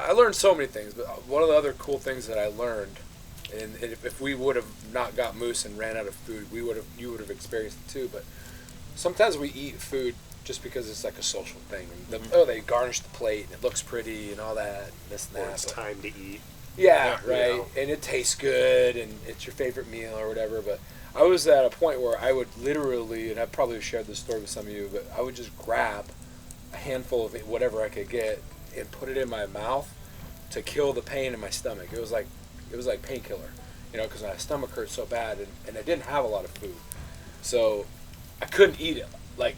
I learned so many things, but one of the other cool things that I learned, and if we would have not got moose and ran out of food, you would have experienced it too. But sometimes we eat food just because it's like a social thing. And they garnish the plate and it looks pretty and all that, and this and that. Or it's time to eat. Yeah, right. You know. And it tastes good and it's your favorite meal or whatever. But I was at a point where I would literally, and I've probably shared this story with some of you, but I would just grab a handful of whatever I could get and put it in my mouth to kill the pain in my stomach. It was like painkiller, because my stomach hurt so bad, and I didn't have a lot of food, so I couldn't eat it. Like,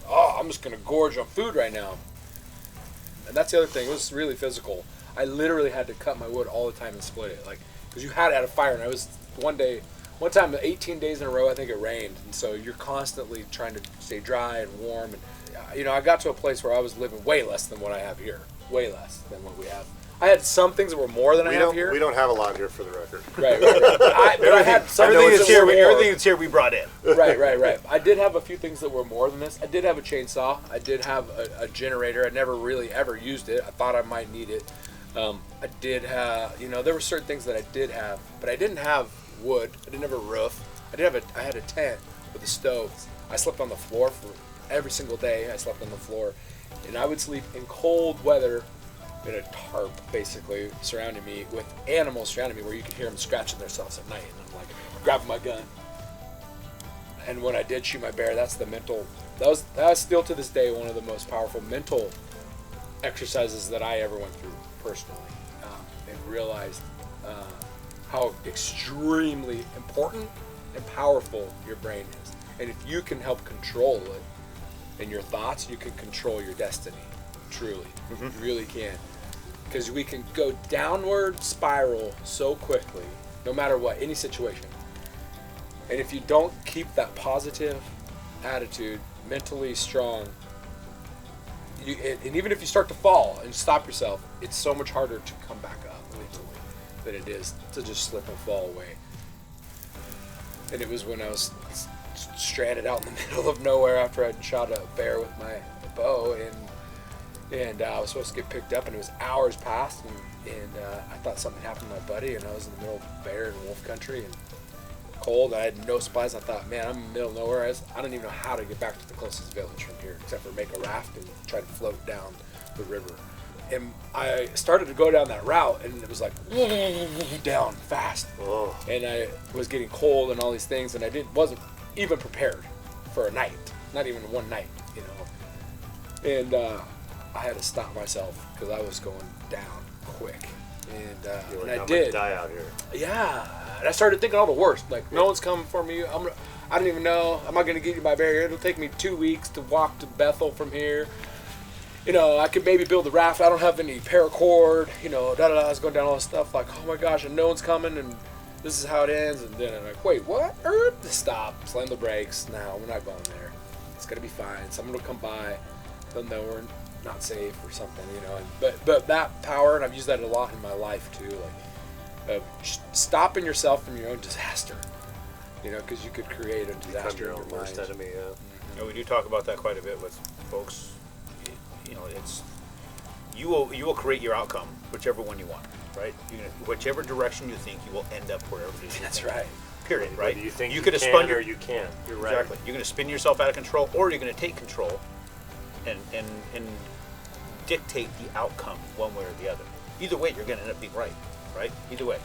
I'm just gonna gorge on food right now. And that's the other thing. It was really physical. I literally had to cut my wood all the time and split it, like, because you had it at a fire. And I was one time, 18 days in a row, I think it rained, and so you're constantly trying to stay dry and warm. And I got to a place where I was living way less than what I have here. Way less than what we have. I had some things that were more than I have here. We don't have a lot here, for the record. Right. But I had some everything things everything that's here we brought in. Right. I did have a few things that were more than this. I did have a chainsaw. I did have a generator. I never really ever used it. I thought I might need it. I did have, there were certain things that I did have, but I didn't have wood. I didn't have a roof. I had a tent with a stove. I slept on the floor for every single day. I slept on the floor, and I would sleep in cold weather in a tarp, basically, surrounding me with animals surrounding me, where you could hear them scratching themselves at night, and I'm like grabbing my gun. And when I did shoot my bear, that was still to this day one of the most powerful mental exercises that I ever went through personally, and realized how extremely important and powerful your brain is. And if you can help control it and your thoughts, you can control your destiny. Truly. You really can. Because we can go downward spiral so quickly, no matter what, any situation. And if you don't keep that positive attitude, mentally strong, and even if you start to fall and stop yourself, it's so much harder to come back up mentally than it is to just slip and fall away. And it was when I was stranded out in the middle of nowhere after I'd shot a bear with my bow, and I was supposed to get picked up, and it was hours past, and I thought something happened to my buddy, and I was in the middle of bear and wolf country and cold. I had no supplies. I thought, man, I'm in the middle of nowhere. I don't even know how to get back to the closest village from here, except for make a raft and try to float down the river. And I started to go down that route, and it was like down fast. Oh. And I was getting cold and all these things, and I wasn't even prepared for a night, not even one night, And I had to stop myself because I was going down quick, and I did. Die out here. Yeah, and I started thinking all the worst. Like, no one's coming for me. I don't even know. Am I going to get you by bear? It'll take me 2 weeks to walk to Bethel from here. I could maybe build a raft. I don't have any paracord. I was going down all this stuff. Like, oh my gosh, and no one's coming, and this is how it ends. And then I'm like, wait, what? Stop. Slam the brakes. No, we're not going there. It's gonna be fine. Someone will come by. They'll know we're not safe or something, But that power, and I've used that a lot in my life too, like stopping yourself from your own disaster, because you could create a disaster in your own worst enemy. Yeah. We do talk about that quite a bit with folks. It's you will create your outcome, whichever one you want, right? Whichever direction you think, you will end up wherever it is. That's right. Period. Right? You think you can or you can't. You're right. Exactly. You're going to spin yourself out of control, or you're going to take control, and dictate the outcome one way or the other. Either way, you're going to end up being right. Either way.